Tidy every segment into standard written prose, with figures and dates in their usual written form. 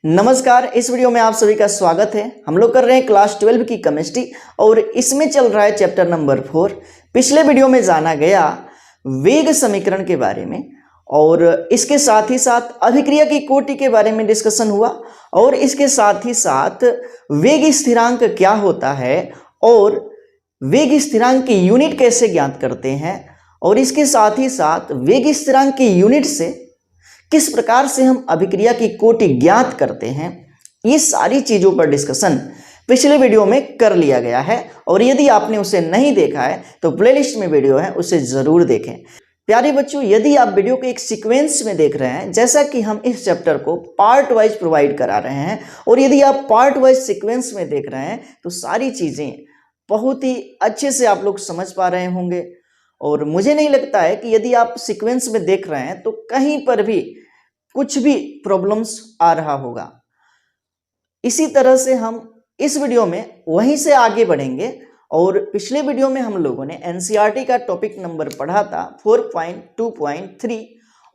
नमस्कार। इस वीडियो में आप सभी का स्वागत है। हम लोग कर रहे हैं क्लास 12 की केमिस्ट्री और इसमें चल रहा है चैप्टर नंबर 4। पिछले वीडियो में जाना गया वेग समीकरण के बारे में और इसके साथ ही साथ अभिक्रिया की कोटि के बारे में डिस्कशन हुआ और इसके साथ ही साथ वेग स्थिरांक क्या होता है और वेग स्थिरांक की यूनिट कैसे ज्ञात करते हैं और इसके साथ ही साथ वेग स्थिरांक की यूनिट से किस प्रकार से हम अभिक्रिया की कोटि ज्ञात करते हैं, ये सारी चीजों पर डिस्कशन पिछले वीडियो में कर लिया गया है। और यदि आपने उसे नहीं देखा है तो प्लेलिस्ट में वीडियो है, उसे जरूर देखें। प्यारे बच्चों, यदि आप वीडियो को एक सीक्वेंस में देख रहे हैं, जैसा कि हम इस चैप्टर को पार्ट वाइज प्रोवाइड करा रहे हैं, और यदि आप पार्ट वाइज सीक्वेंस में देख रहे हैं तो सारी चीजें बहुत ही अच्छे से आप लोग समझ पा रहे होंगे। और मुझे नहीं लगता है कि यदि आप सीक्वेंस में देख रहे हैं तो कहीं पर भी कुछ भी प्रॉब्लम्स आ रहा होगा। इसी तरह से हम इस वीडियो में वहीं से आगे बढ़ेंगे। और पिछले वीडियो में हम लोगों ने एनसीईआरटी का टॉपिक नंबर पढ़ा था 4.2.3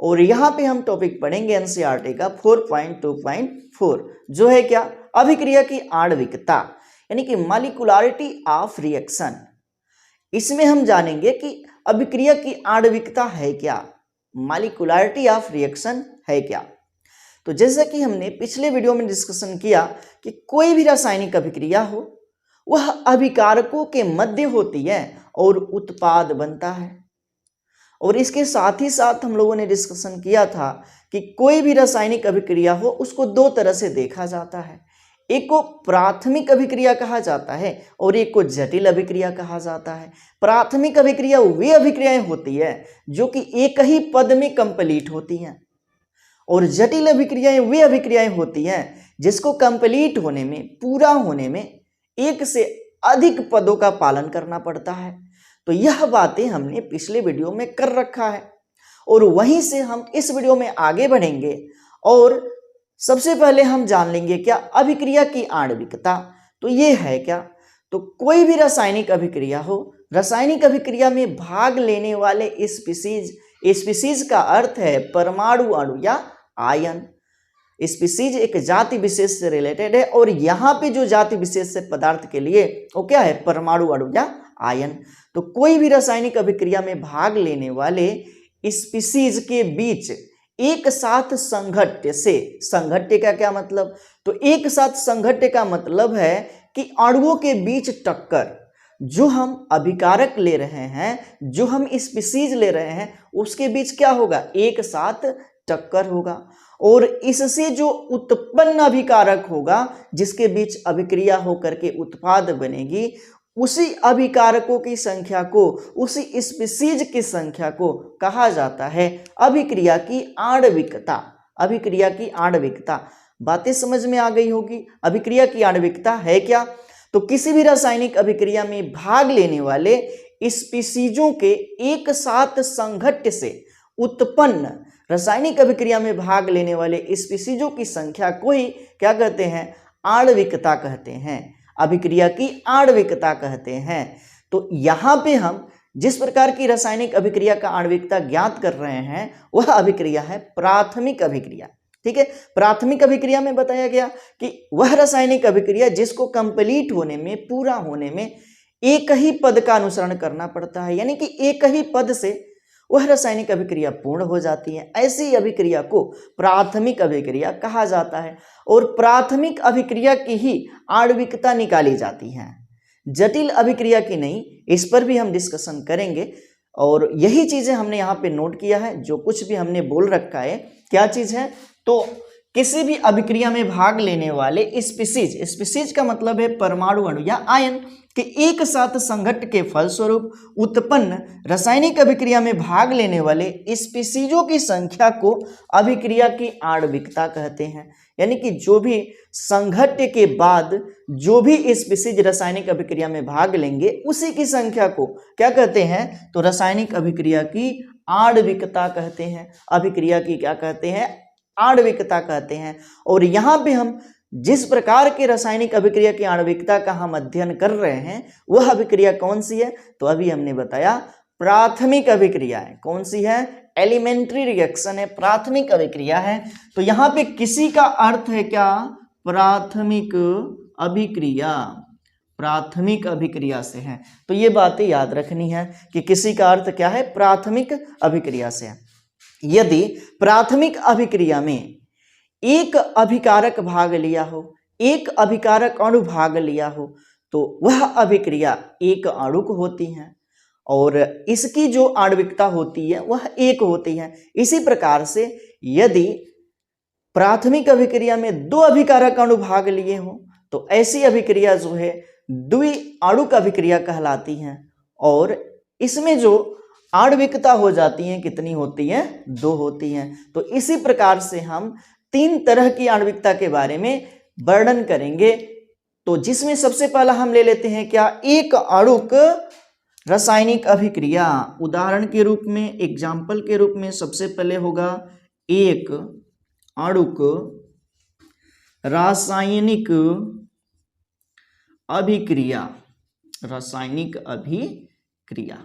और यहाँ पे हम टॉपिक पढ़ेंगे एनसीईआरटी का 4.2.4 जो है क्या, अभिक्रिया की आणविकता यानी कि मॉलिक्यूलरिटी ऑफ रिएक्शन। इसमें हम जानेंगे कि अभिक्रिया की आणविकता है क्या, मॉलिक्यूलरिटी ऑफ रिएक्शन है क्या। तो जैसा कि हमने पिछले वीडियो में डिस्कशन किया कि कोई भी रासायनिक अभिक्रिया हो वह अभिकारकों के मध्य होती है और उत्पाद बनता है। और इसके साथ ही साथ हम लोगों ने डिस्कशन किया था कि कोई भी रासायनिक अभिक्रिया हो उसको दो तरह से देखा जाता है, एक को प्राथमिक अभिक्रिया कहा जाता है और एक को जटिल अभिक्रिया कहा जाता है। प्राथमिक अभिक्रिया वे अभिक्रियाएं होती है जो कि एक ही पद में कंप्लीट होती हैं और जटिल अभिक्रियाएं वे अभिक्रियाएं होती हैं जिसको कंप्लीट होने में, पूरा होने में एक से अधिक पदों का पालन करना पड़ता है। तो यह बातें हमने पिछले वीडियो में कर रखा है और वहीं से हम इस वीडियो में आगे बढ़ेंगे। और सबसे पहले हम जान लेंगे क्या, अभिक्रिया की आणविकता। तो ये है क्या, तो कोई भी रासायनिक अभिक्रिया हो, रासायनिक अभिक्रिया में भाग लेने वाले स्पीसीज का अर्थ है परमाणु अणु या आयन। स्पीसीज एक जाति विशेष से रिलेटेड है और यहाँ पे जो जाति विशेष से पदार्थ के लिए वो क्या है, परमाणु अणु या आयन। तो कोई भी रासायनिक अभिक्रिया में भाग लेने वाले स्पीसीज के बीच एक साथ संघट्य से, संघट्य का क्या मतलब, तो एक साथ संघट्य का मतलब है कि अणुओं के बीच टक्कर, जो हम अभिकारक ले रहे हैं, जो हम स्पीसीज ले रहे हैं, उसके बीच क्या होगा, एक साथ टक्कर होगा। और इससे जो उत्पन्न अभिकारक होगा, जिसके बीच अभिक्रिया होकर के उत्पाद बनेगी, उसी अभिकारकों की संख्या को, उसी स्पीसीज की संख्या को कहा जाता है अभिक्रिया की आणविकता। अभिक्रिया की आणविकता, बातें समझ में आ गई होगी। अभिक्रिया की आणविकता है क्या, तो किसी भी रासायनिक अभिक्रिया में भाग लेने वाले स्पीसीजों के एक साथ संघट्य से उत्पन्न, रासायनिक अभिक्रिया में भाग लेने वाले स्पीसीजों की संख्या को ही क्या कहते हैं, आणविकता कहते हैं, अभिक्रिया की आणविकता कहते हैं। तो यहाँ पे हम जिस प्रकार की रासायनिक अभिक्रिया का आणविकता ज्ञात कर रहे हैं वह अभिक्रिया है प्राथमिक अभिक्रिया। ठीक है, प्राथमिक अभिक्रिया में बताया गया कि वह रासायनिक अभिक्रिया जिसको कंप्लीट होने में, पूरा होने में एक ही पद का अनुसरण करना पड़ता है, यानी कि एक ही पद से वह रासायनिक अभिक्रिया पूर्ण हो जाती है। ऐसी अभिक्रिया को प्राथमिक अभिक्रिया कहा जाता है और प्राथमिक अभिक्रिया की ही आणविकता निकाली जाती है, जटिल अभिक्रिया की नहीं। इस पर भी हम डिस्कशन करेंगे और यही चीजें हमने यहाँ पे नोट किया है। जो कुछ भी हमने बोल रखा है, क्या चीज है, तो किसी भी अभिक्रिया में भाग लेने वाले स्पीसीज, स्पीसीज का मतलब है परमाणु अणु या आयन, कि एक साथ संघट्य के फलस्वरूप उत्पन्न रासायनिक अभिक्रिया में भाग लेने वाले स्पीसीजों की संख्या को अभिक्रिया की आणविकता कहते हैं। यानी कि जो भी संघट्य के बाद जो भी स्पीसीज रासायनिक अभिक्रिया में भाग लेंगे उसी की संख्या को क्या कहते हैं, तो रासायनिक अभिक्रिया की आणविकता कहते हैं। अभिक्रिया की क्या कहते हैं, आणविकता कहते हैं। और यहाँ पे हम जिस प्रकार के रासायनिक अभिक्रिया की आणविकता का हम अध्ययन कर रहे हैं वह अभिक्रिया कौन सी है, तो अभी हमने बताया प्राथमिक अभिक्रिया है। कौन सी है, एलिमेंट्री रिएक्शन है, प्राथमिक अभिक्रिया है। तो यहाँ पे किसी का अर्थ है क्या? प्राथमिक अभिक्रिया, प्राथमिक अभिक्रिया से है। तो ये बातें याद रखनी है कि किसी का अर्थ क्या है? प्राथमिक अभिक्रिया से है। यदि प्राथमिक अभिक्रिया में एक अभिकारक भाग लिया हो, एक अभिकारक अणु भाग लिया हो, तो वह अभिक्रिया एक अणुक होती है और इसकी जो आणविकता होती है वह एक होती है। इसी प्रकार से यदि प्राथमिक अभिक्रिया में दो अभिकारक अणु भाग लिए हो तो ऐसी अभिक्रिया जो है द्विआणुक अभिक्रिया कहलाती है और इसमें जो आणविकता हो जाती है कितनी होती है? दो होती हैं। तो इसी प्रकार से हम तीन तरह की आणविकता के बारे में वर्णन करेंगे। तो जिसमें सबसे पहला हम ले लेते हैं क्या? एक अणुक रासायनिक अभिक्रिया। उदाहरण के रूप में, एग्जाम्पल के रूप में सबसे पहले होगा एक अणुक रासायनिक अभिक्रिया, रासायनिक अभिक्रिया।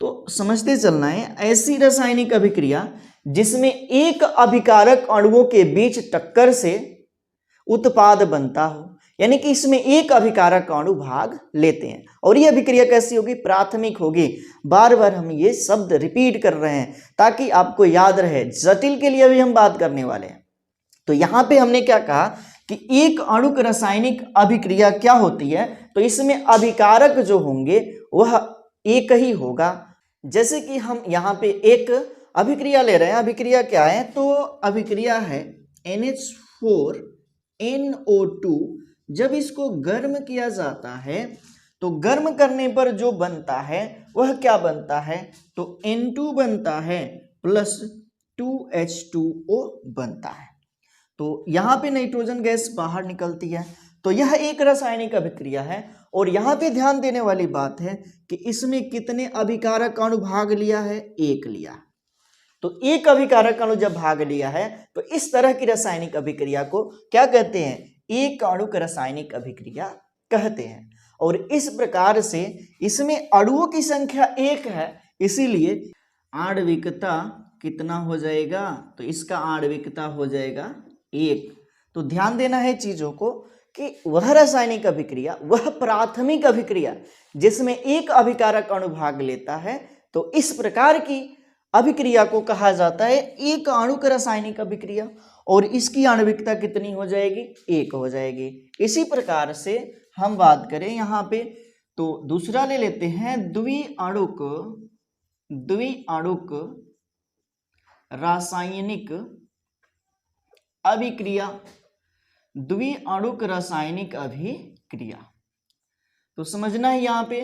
तो समझते चलना है, ऐसी रासायनिक अभिक्रिया जिसमें एक अभिकारक अणुओं के बीच टक्कर से उत्पाद बनता हो, यानी कि इसमें एक अभिकारक अणु भाग लेते हैं। और ये अभिक्रिया कैसी होगी? प्राथमिक होगी। बार बार हम ये शब्द रिपीट कर रहे हैं ताकि आपको याद रहे। जटिल के लिए भी हम बात करने वाले हैं। तो यहाँ पे हमने क्या कहा कि एक अणुक रासायनिक अभिक्रिया क्या होती है? तो इसमें अभिकारक जो होंगे वह एक ही होगा। जैसे कि हम यहाँ पे एक अभिक्रिया ले रहे हैं। अभिक्रिया क्या है? तो अभिक्रिया है NH4NO2। जब इसको गर्म किया जाता है तो गर्म करने पर जो बनता है वह क्या बनता है? तो N2 बनता है प्लस 2H2O बनता है। तो यहाँ पे नाइट्रोजन गैस बाहर निकलती है। तो यह एक रासायनिक अभिक्रिया है और यहाँ पे ध्यान देने वाली बात है कि इसमें कितने अभिकारक अणु भाग लिया है? एक लिया। तो एक अभिकारक अणु जब भाग लिया है तो इस तरह की रासायनिक अभिक्रिया को क्या कहते हैं? एक अणुक रासायनिक अभिक्रिया कहते हैं। और इस प्रकार से इसमें अणुओं की संख्या एक है, इसीलिए आणविकता कितना हो जाएगा? तो इसका आणविकता हो जाएगा एक। तो ध्यान देना है चीजों को कि वह रासायनिक अभिक्रिया, वह प्राथमिक अभिक्रिया जिसमें एक अभिकारक अणु भाग लेता है, तो इस प्रकार की अभिक्रिया को कहा जाता है एक अणुक रासायनिक अभिक्रिया और इसकी आणविकता कितनी हो जाएगी? एक हो जाएगी। इसी प्रकार से हम बात करें यहाँ पे तो दूसरा ले लेते हैं द्विआणुक रासायनिक अभिक्रिया। द्विआणुक रासायनिक अभिक्रिया तो समझना है यहाँ पे।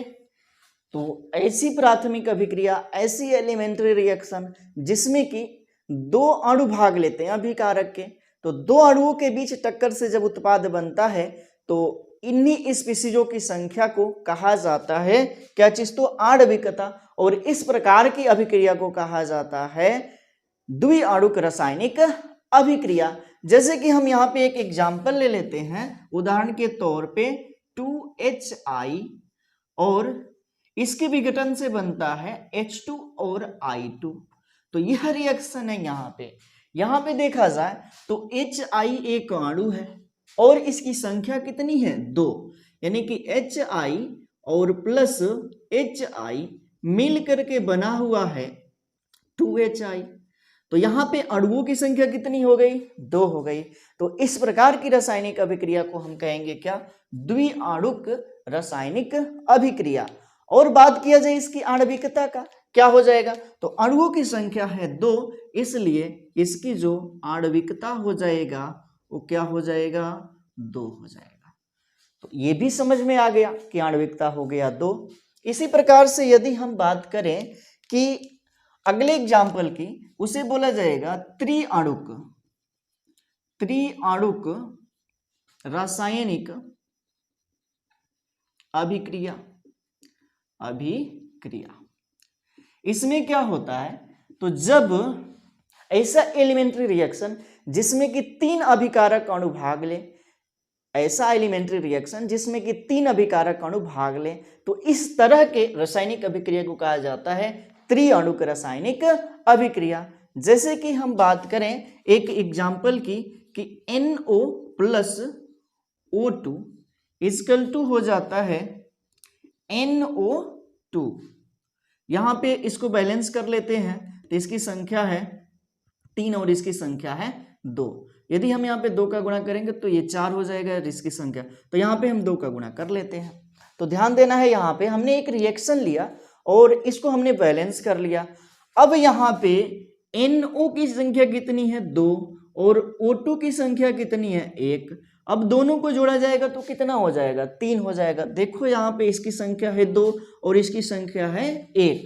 तो ऐसी प्राथमिक अभिक्रिया, ऐसी एलिमेंट्री रिएक्शन जिसमें कि दो अणु भाग लेते हैं अभिकारक के, तो दो अणुओं के बीच टक्कर से जब उत्पाद बनता है तो इन्हीं स्पीसीजों की संख्या को कहा जाता है क्या चीज? तो आणविकता। और इस प्रकार की अभिक्रिया को कहा जाता है द्विआणुक रासायनिक अभिक्रिया। जैसे कि हम यहाँ पे एक एग्जाम्पल ले लेते हैं। उदाहरण के तौर पे 2HI और इसके विघटन से बनता है H2 और I2। तो यह रिएक्शन है यहाँ पे देखा जाए तो HI एक अणु है और इसकी संख्या कितनी है? 2, यानी कि HI और प्लस HI मिल करके बना हुआ है 2HI। तो यहाँ पे अणुओं की संख्या कितनी हो गई? 2 हो गई। तो इस प्रकार की रासायनिक अभिक्रिया को हम कहेंगे क्या? द्विआणुक रासायनिक अभिक्रिया। और बात किया जाए इसकी आणविकता का, क्या हो जाएगा? तो अणुओं की संख्या है 2, इसलिए इसकी जो आणविकता हो जाएगा वो क्या हो जाएगा? 2 हो जाएगा। तो ये भी समझ में आ गया कि आणविकता हो गया 2। इसी प्रकार से यदि हम बात करें कि अगले एग्जाम्पल की, उसे बोला जाएगा त्रिआणुक रासायनिक अभिक्रिया। इसमें क्या होता है? तो जब ऐसा एलिमेंट्री रिएक्शन जिसमें कि 3 अभिकारक अणु भाग ले, ऐसा एलिमेंट्री रिएक्शन जिसमें कि 3 अभिकारक अणु भाग ले, तो इस तरह के रासायनिक अभिक्रिया को कहा जाता है त्रिअणुक रासायनिक अभिक्रिया। जैसे कि हम बात करें एक एग्जाम्पल की कि NO plus O2 equal to हो जाता है NO2। यहां पे इसको बैलेंस कर लेते हैं तो इसकी संख्या है 3 और इसकी संख्या है 2। यदि हम यहाँ पे 2 का गुणा करेंगे तो ये 4 हो जाएगा इसकी संख्या, तो यहाँ पे हम 2 का गुणा कर लेते हैं। तो ध्यान देना है, यहाँ पे हमने एक रिएक्शन लिया और इसको हमने बैलेंस कर लिया। अब यहाँ पे NO की संख्या कितनी है 2 और O2 की संख्या कितनी है 1। अब दोनों को जोड़ा जाएगा तो कितना हो जाएगा 3 हो जाएगा। देखो यहाँ पे इसकी संख्या है 2 और इसकी संख्या है 1।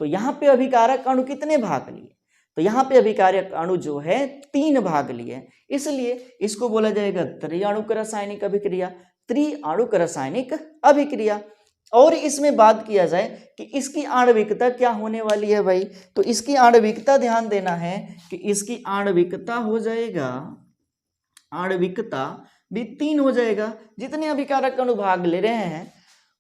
तो यहाँ पे अभिकारक अणु कितने भाग लिए, तो यहाँ पे अभिकारक अणु जो है 3 भाग लिए, इसलिए इसको बोला जाएगा त्रिअणुक रासायनिक अभिक्रिया, त्रिअणुक रासायनिक अभिक्रिया। और इसमें बात किया जाए कि इसकी आणविकता क्या होने वाली है भाई, तो इसकी आणविकता ध्यान देना है कि इसकी आणविकता हो जाएगा, आणविकता भी 3 हो जाएगा। जितने अभिकारक अणु भाग ले रहे हैं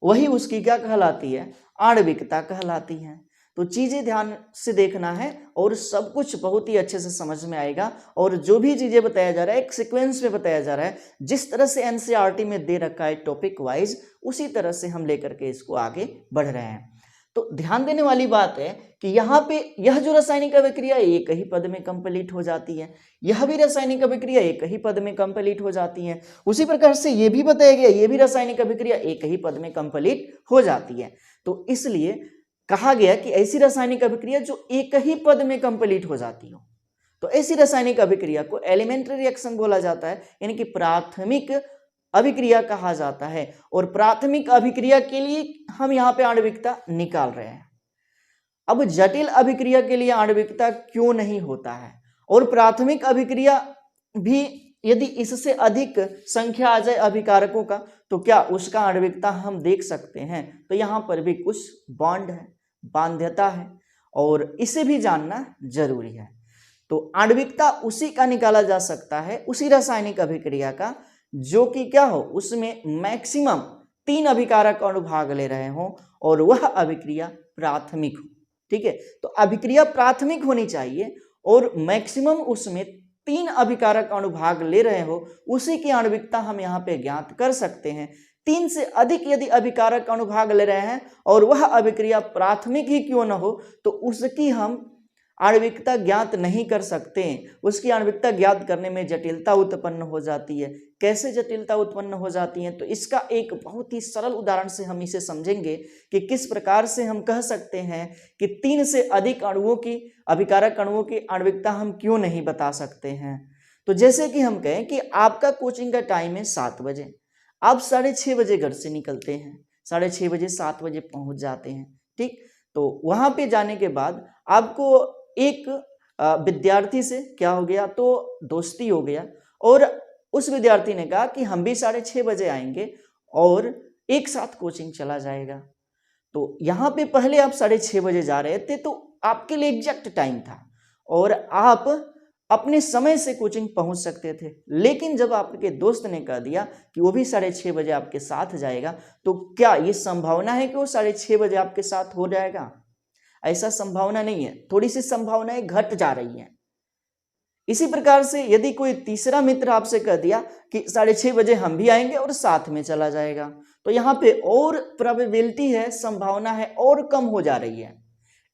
वही उसकी क्या कहलाती है, आणविकता कहलाती है। तो चीजें ध्यान से देखना है और सब कुछ बहुत ही अच्छे से समझ में आएगा। और जो भी चीजें बताया जा रहा है एक सीक्वेंस में बताया जा रहा है, जिस तरह से एनसीईआरटी में दे रखा है टॉपिक वाइज, उसी तरह से हम लेकर के इसको आगे बढ़ रहे हैं। तो ध्यान देने वाली बात है कि यहाँ पे यह जो रासायनिक अभिक्रिया एक ही पद में कंप्लीट हो जाती है, यह भी रासायनिक अभिक्रिया एक ही पद में कंप्लीट हो जाती है। उसी प्रकार से ये भी बताया गया ये भी रासायनिक अभिक्रिया एक ही पद में कंप्लीट हो जाती है। तो इसलिए कहा गया कि ऐसी रासायनिक अभिक्रिया जो एक ही पद में कंप्लीट हो जाती हो, तो ऐसी रासायनिक अभिक्रिया को एलिमेंट्री रिएक्शन बोला जाता है, यानी कि प्राथमिक अभिक्रिया कहा जाता है। और प्राथमिक अभिक्रिया के लिए हम यहाँ पे आणविकता निकाल रहे हैं। अब जटिल अभिक्रिया के लिए आणविकता क्यों नहीं होता है, और प्राथमिक अभिक्रिया भी यदि इससे अधिक संख्या आ जाए अभिकारकों का तो क्या उसका आणविकता हम देख सकते हैं। तो यहाँ पर भी कुछ बॉन्ड है, बाध्यता है, और इसे भी जानना जरूरी है। तो आणविकता उसी का निकाला जा सकता है, उसी रासायनिक अभिक्रिया का जो कि क्या हो, उसमें मैक्सिमम 3 अभिकारक अणु भाग ले रहे हो और वह अभिक्रिया प्राथमिक हो। ठीक है, तो अभिक्रिया प्राथमिक होनी चाहिए और मैक्सिमम उसमें 3 अभिकारक अणु भाग ले रहे हो, उसी की आणविकता हम यहाँ पे ज्ञात कर सकते हैं। 3 से अधिक यदि अभिकारक अणु भाग ले रहे हैं और वह अभिक्रिया प्राथमिक ही क्यों न हो, तो उसकी हम आणविकता ज्ञात नहीं कर सकते। उसकी आणविकता ज्ञात करने में जटिलता उत्पन्न हो जाती है। कैसे जटिलता उत्पन्न हो जाती है, तो इसका एक बहुत ही सरल उदाहरण से हम इसे समझेंगे कि किस प्रकार से हम कह सकते हैं कि 3 से अधिक अणुओं की, अभिकारक अणुओं की आणविकता हम क्यों नहीं बता सकते हैं। तो जैसे कि हम कहें कि आपका कोचिंग का टाइम है 7 बजे, आप 6:30 बजे घर से निकलते हैं, 6:30 बजे 7 बजे पहुंच जाते हैं। ठीक, तो वहां पे जाने के बाद आपको एक विद्यार्थी से क्या हो गया, तो दोस्ती हो गया, और उस विद्यार्थी ने कहा कि हम भी 6:30 बजे आएंगे और एक साथ कोचिंग चला जाएगा। तो यहाँ पे पहले आप 6:30 बजे जा रहे थे तो आपके लिए एग्जैक्ट टाइम था और आप अपने समय से कोचिंग पहुंच सकते थे, लेकिन जब आपके दोस्त ने कह दिया कि वो भी 6:30 बजे आपके साथ जाएगा, तो क्या ये संभावना है कि वो 6:30 बजे आपके साथ हो जाएगा? ऐसा संभावना नहीं है, थोड़ी सी संभावनाएं घट जा रही हैं। इसी प्रकार से यदि कोई तीसरा मित्र आपसे कह दिया कि 6:30 बजे हम भी आएंगे और साथ में चला जाएगा, तो यहाँ पे और प्रोबेबिलिटी है, संभावना है और कम हो जा रही है।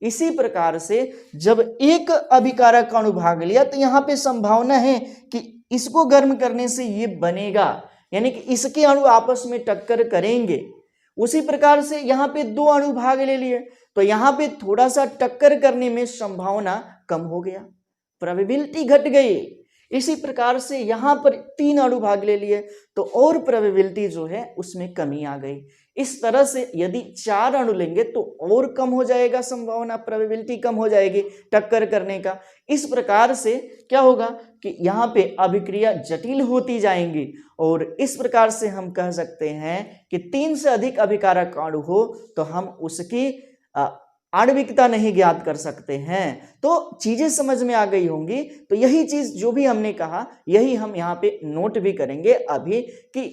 इसी प्रकार से जब एक अभिकारक अणु भाग लिया तो यहाँ पे संभावना है कि इसको गर्म करने से ये बनेगा, यानी कि इसके अणु आपस में टक्कर करेंगे। उसी प्रकार से यहाँ पे 2 अणु भाग ले लिए तो यहाँ पे थोड़ा सा टक्कर करने में संभावना कम हो गया, प्रोबेबिलिटी घट गई। इसी प्रकार से यहाँ पर 3 अणु भाग ले लिए तो और प्रोबेबिलिटी जो है उसमें कमी आ गई। इस तरह से यदि 4 अणु लेंगे तो और कम हो जाएगा संभावना, प्रोबेबिलिटी कम हो जाएगी टक्कर करने का। इस प्रकार से क्या होगा कि यहाँ पे अभिक्रिया जटिल होती जाएंगी और इस प्रकार से हम कह सकते हैं कि 3 से अधिक अभिकारक अणु हो तो हम उसकी आणविकता नहीं ज्ञात कर सकते हैं। तो चीजें समझ में आ गई होंगी। तो यही चीज जो भी हमने कहा यही हम यहाँ पे नोट भी करेंगे अभी कि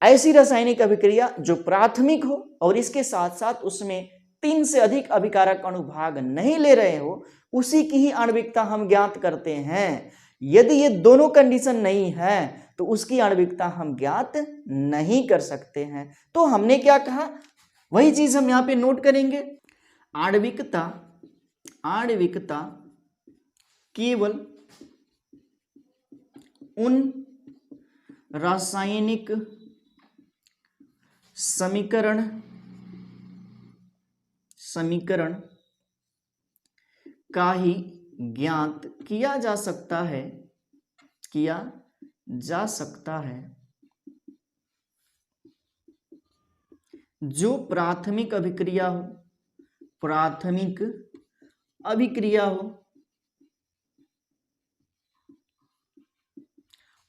ऐसी रासायनिक अभिक्रिया जो प्राथमिक हो और इसके साथ साथ उसमें 3 से अधिक अभिकारक अणु भाग नहीं ले रहे हो, उसी की ही आणविकता हम ज्ञात करते हैं। यदि ये दोनों कंडीशन नहीं है तो उसकी आणविकता हम ज्ञात नहीं कर सकते हैं। तो हमने क्या कहा, वही चीज हम यहां पे नोट करेंगे। आणविकता केवल उन रासायनिक समीकरण का ही ज्ञात किया जा सकता है जो प्राथमिक अभिक्रिया हो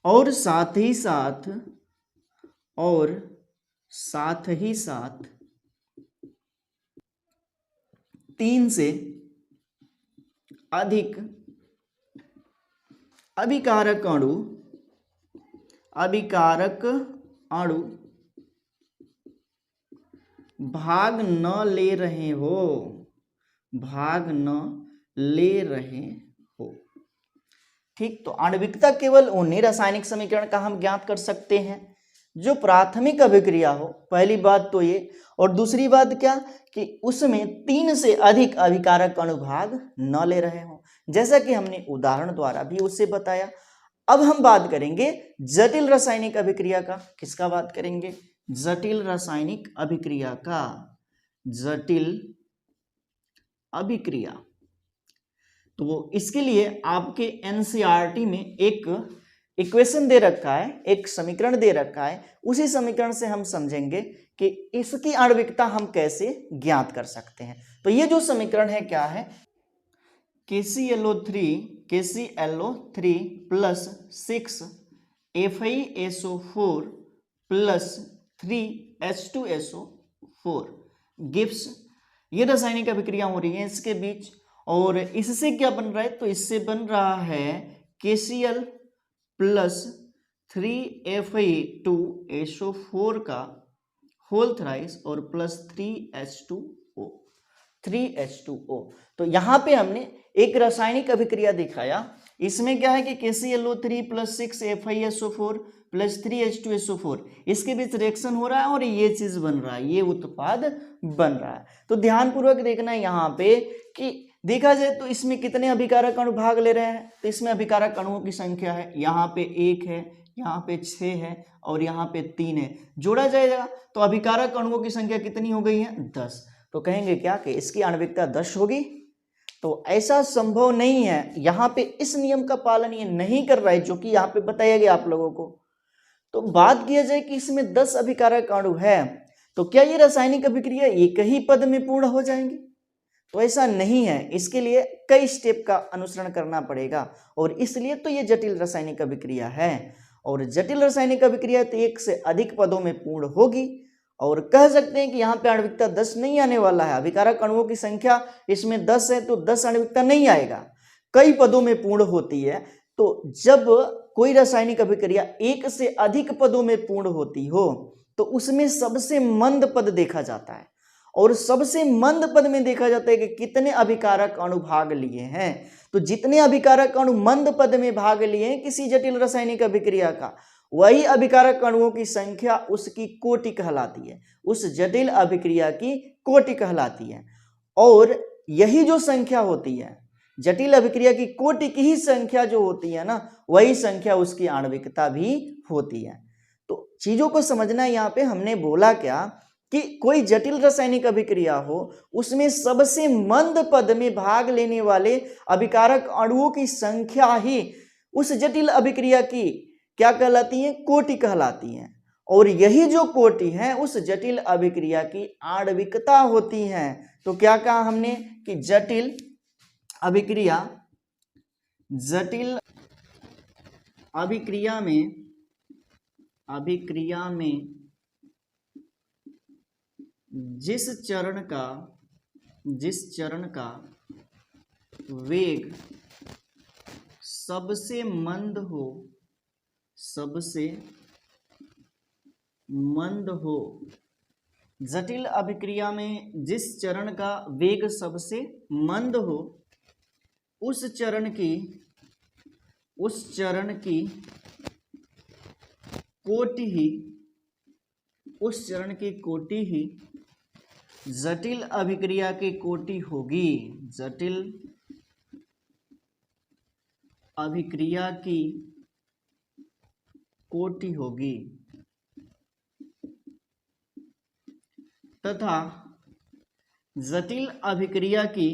और साथ ही साथ 3 से अधिक अभिकारक अणु भाग न ले रहे हो। ठीक, तो आणविकता केवल उन्हीं रासायनिक समीकरण का हम ज्ञात कर सकते हैं जो प्राथमिक अभिक्रिया हो, पहली बात तो ये। और दूसरी बात क्या कि उसमें 3 से अधिक अभिकारक अणु भाग न ले रहे हो, जैसा कि हमने उदाहरण द्वारा भी उससे बताया। अब हम बात करेंगे जटिल रासायनिक अभिक्रिया का। किसका बात करेंगे? जटिल रासायनिक अभिक्रिया का। जटिल अभिक्रिया, तो इसके लिए आपके एनसीईआरटी में एक इक्वेशन दे रखा है, एक समीकरण दे रखा है। उसी समीकरण से हम समझेंगे कि इसकी आणविकता हम कैसे ज्ञात कर सकते हैं। तो ये जो समीकरण है क्या है, KClO3 plus 6 FeSO4 plus 3H2SO4 gives, ये रासायनिक अभिक्रिया हो रही है इसके बीच। और इससे क्या बन रहा है, तो इससे बन रहा है KCl प्लस 3Fe2SO4 का होल थ्राइस और प्लस 3H2O। तो यहां पे हमने एक रासायनिक अभिक्रिया दिखाया। इसमें क्या है कि KClO3 plus 6 FeSO4 plus 3H2SO4, इसके बीच रिएक्शन हो रहा है और ये चीज बन रहा है, ये उत्पाद बन रहा है। तो ध्यानपूर्वक देखना है यहाँ पे कि देखा जाए तो इसमें कितने अभिकारक अणु भाग ले रहे हैं। तो इसमें अभिकारक अणुओं की संख्या है, यहाँ पे 1 है, यहाँ पे 6 है और यहाँ पे 3 है। जोड़ा जाएगा तो अभिकारक अणुओं की संख्या कितनी हो गई है? 10। तो कहेंगे क्या कि इसकी आणविकता 10 होगी? तो ऐसा संभव नहीं है। यहाँ पे इस नियम का पालन ये नहीं कर रहा है जो कि यहाँ पे बताया गया आप लोगों को। तो बात किया जाए कि इसमें 10 अभिकारक अणु है, तो क्या ये रासायनिक अभिक्रिया एक ही पद में पूर्ण हो जाएंगी? तो ऐसा नहीं है, इसके लिए कई स्टेप का अनुसरण करना पड़ेगा और इसलिए तो ये जटिल रासायनिक अभिक्रिया है। और जटिल रासायनिक अभिक्रिया तो 1 से अधिक पदों में पूर्ण होगी। और कह सकते हैं कि यहाँ पे आणविकता 10 नहीं आने वाला है। अभिकारक अणुओं की संख्या इसमें 10 है तो 10 आणविकता नहीं आएगा, कई पदों में पूर्ण होती है। तो जब कोई रासायनिक अभिक्रिया 1 से अधिक पदों में पूर्ण होती हो तो उसमें सबसे मंद पद देखा जाता है। और सबसे मंद पद में देखा जाता है कि कितने अभिकारक अणु भाग लिए हैं। तो जितने अभिकारक अणु मंद पद में भाग लिए हैं किसी जटिल रासायनिक अभिक्रिया का, वही अभिकारक अणुओं की संख्या उसकी कोटि कहलाती है, उस जटिल अभिक्रिया की कोटि कहलाती है। और यही जो संख्या होती है, जटिल अभिक्रिया की कोटि की ही संख्या जो होती है ना, वही संख्या उसकी आणविकता भी होती है। तो चीजों को समझना, यहाँ पे हमने बोला क्या कि कोई जटिल रासायनिक अभिक्रिया हो उसमें सबसे मंद पद में भाग लेने वाले अभिकारक अणुओं की संख्या ही उस जटिल अभिक्रिया की क्या कहलाती है? कोटि कहलाती है। और यही जो कोटि है उस जटिल अभिक्रिया की आणविकता होती है। तो क्या कहा हमने कि जटिल अभिक्रिया में जिस चरण का वेग सबसे मंद हो जटिल अभिक्रिया में जिस चरण का वेग सबसे मंद हो उस चरण की कोटि ही जटिल अभिक्रिया की कोटि होगी। जटिल अभिक्रिया की कोटि होगी तथा जटिल अभिक्रिया की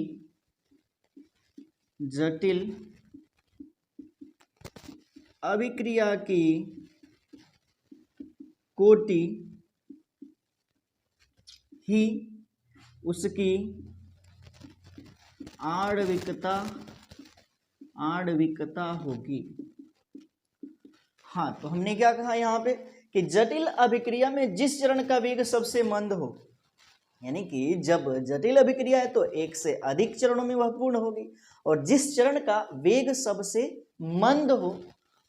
कोटि ही उसकी आणविकता होगी। हाँ, तो हमने क्या कहा यहाँ पे कि जटिल अभिक्रिया में जिस चरण का वेग सबसे मंद हो, यानी कि जब जटिल अभिक्रिया है तो एक से अधिक चरणों में वह पूर्ण होगी, और जिस चरण का वेग सबसे मंद हो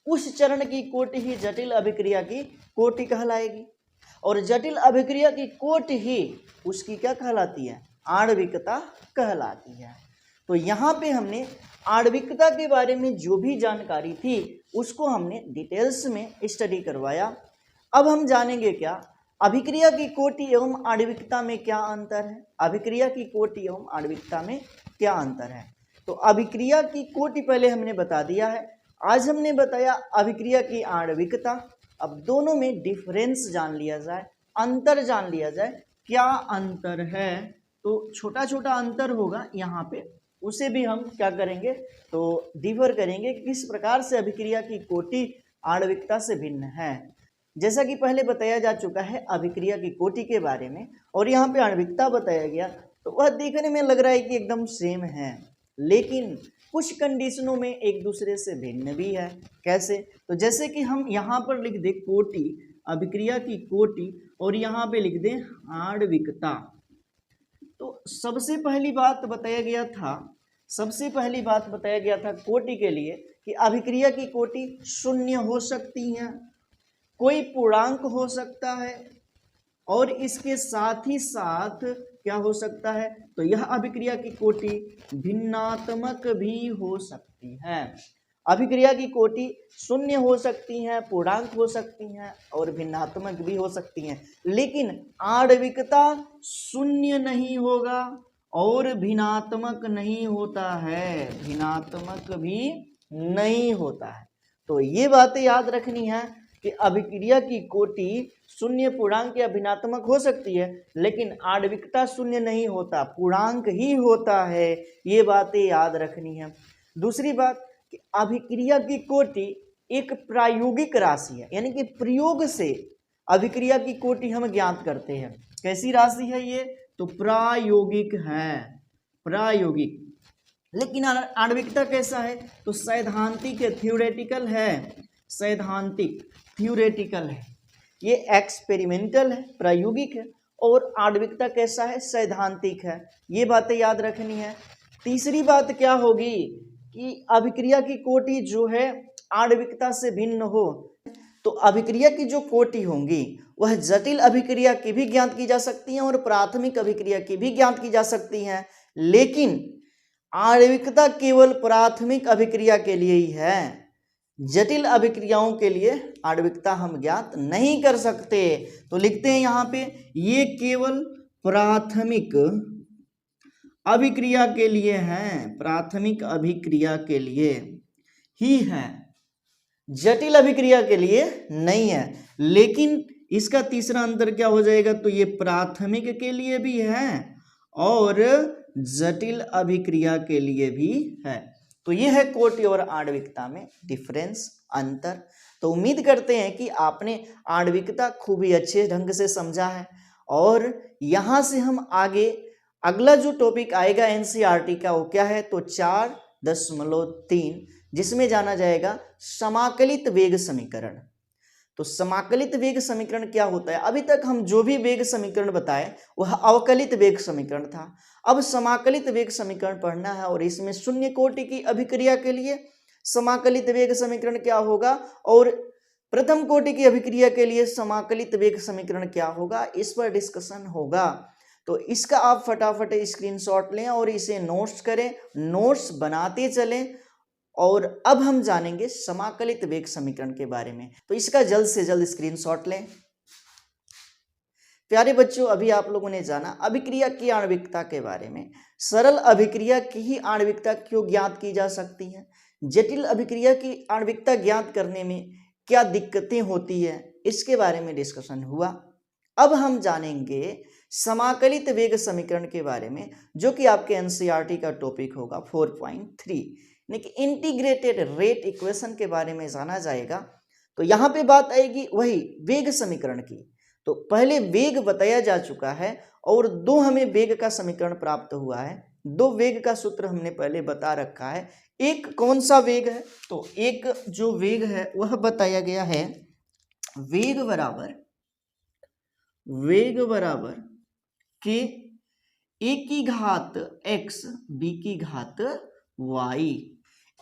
उस चरण की कोटि ही जटिल अभिक्रिया की कोटि कहलाएगी, और जटिल अभिक्रिया की कोटि ही उसकी क्या कहलाती है? आणविकता कहलाती है। तो यहाँ पे हमने आणविकता के बारे में जो भी जानकारी थी उसको हमने डिटेल्स में स्टडी करवाया। अब हम जानेंगे क्या अभिक्रिया की कोटि एवं आणविकता में क्या अंतर है। अभिक्रिया की कोटि एवं आणविकता में क्या अंतर है? तो अभिक्रिया की कोटि पहले हमने बता दिया है। आज हमने बताया अभिक्रिया की आणविकता। अब दोनों में डिफरेंस जान लिया जाए, अंतर जान लिया जाए, क्या अंतर है। तो छोटा छोटा अंतर होगा यहाँ पे, उसे भी हम क्या करेंगे तो डिफर करेंगे किस प्रकार से अभिक्रिया की कोटि आणविकता से भिन्न है। जैसा कि पहले बताया जा चुका है अभिक्रिया की कोटि के बारे में, और यहाँ पे आणविकता बताया गया, तो वह देखने में लग रहा है कि एकदम सेम है, लेकिन कुछ कंडीशनों में एक दूसरे से भिन्न भी है। कैसे? तो जैसे कि हम यहाँ पर लिख दें कोटि, अभिक्रिया की कोटि, और यहाँ पे लिख दें आणविकता। तो सबसे पहली बात बताया गया था कोटि के लिए कि अभिक्रिया की कोटि शून्य हो सकती है, कोई पूर्णांक हो सकता है, और इसके साथ ही साथ क्या हो सकता है, तो यह अभिक्रिया की कोटि भिन्नात्मक भी हो सकती है। अभिक्रिया की कोटि शून्य हो सकती हैं, पूर्णांक हो सकती हैं, और भिन्नात्मक भी हो सकती हैं, लेकिन आणविकता शून्य नहीं होगा और भिन्नात्मक नहीं होता है, भिन्नात्मक भी नहीं होता है। तो ये बातें याद रखनी है कि अभिक्रिया की कोटि शून्य, पूर्णांक या भिन्नात्मक हो सकती है, लेकिन आणविकता शून्य नहीं होता, पूर्णांक ही होता है। ये बातें याद रखनी है। दूसरी बात कि अभिक्रिया की कोटि एक प्रायोगिक राशि है, यानी कि प्रयोग से अभिक्रिया की कोटि हम ज्ञात करते हैं। कैसी राशि है ये? तो प्रायोगिक है, प्रायोगिक। लेकिन आणविकता कैसा है? तो सैद्धांतिक है, थ्योरेटिकल है, सैद्धांतिक थ्योरेटिकल है। ये एक्सपेरिमेंटल है, प्रायोगिक है, और आणविकता कैसा है? सैद्धांतिक है। ये बातें याद रखनी है। तीसरी बात क्या होगी कि अभिक्रिया की कोटि जो है आणविकता से भिन्न हो, तो अभिक्रिया की जो कोटि होंगी वह जटिल अभिक्रिया की भी ज्ञात की जा सकती हैं और प्राथमिक अभिक्रिया की भी ज्ञात की जा सकती हैं, लेकिन आणविकता केवल प्राथमिक अभिक्रिया के लिए ही है। जटिल अभिक्रियाओं के लिए आणविकता हम ज्ञात नहीं कर सकते। तो लिखते हैं यहाँ पे, ये केवल प्राथमिक अभिक्रिया के लिए है, प्राथमिक अभिक्रिया के लिए ही है, जटिल अभिक्रिया के लिए नहीं है। लेकिन इसका तीसरा अंतर क्या हो जाएगा? तो ये प्राथमिक के लिए भी है और जटिल अभिक्रिया के लिए भी है। तो ये है कोटि और आणविकता में डिफरेंस, अंतर। तो उम्मीद करते हैं कि आपने आणविकता खूब ही अच्छे ढंग से समझा है, और यहाँ से हम आगे अगला जो टॉपिक आएगा एनसीईआरटी का वो क्या है? तो 4.3, जिसमें जाना जाएगा समाकलित वेग समीकरण। तो समाकलित वेग समीकरण क्या होता है? अभी तक हम जो भी वेग समीकरण बताए वह अवकलित वेग समीकरण था। अब समाकलित वेग समीकरण पढ़ना है, और इसमें शून्य कोटि की अभिक्रिया के लिए समाकलित वेग समीकरण क्या होगा और प्रथम कोटि की अभिक्रिया के लिए समाकलित वेग समीकरण क्या होगा, इस पर डिस्कशन होगा। तो इसका आप फटाफट स्क्रीनशॉट लें और इसे नोट्स करें, नोट्स बनाते चलें। और अब हम जानेंगे समाकलित वेग समीकरण के बारे में, तो इसका जल्द से जल्द स्क्रीनशॉट लें। प्यारे बच्चों, अभी आप लोगों ने जाना अभिक्रिया की आणविकता के बारे में। सरल अभिक्रिया की ही आणविकता क्यों ज्ञात की जा सकती है, जटिल अभिक्रिया की आणविकता ज्ञात करने में क्या दिक्कतें होती है, इसके बारे में डिस्कशन हुआ। अब हम जानेंगे समाकलित वेग समीकरण के बारे में, जो कि आपके एनसीईआरटी का टॉपिक होगा 4.3, यानी कि इंटीग्रेटेड रेट इक्वेशन के बारे में जाना जाएगा। तो यहाँ पे बात आएगी वही वेग समीकरण की। तो पहले वेग बताया जा चुका है और दो हमें वेग का समीकरण प्राप्त हुआ है। दो वेग का सूत्र हमने पहले बता रखा है। एक कौन सा वेग है, तो एक जो वेग है वह बताया गया है वेग बराबर के ए की घात x b की घात y।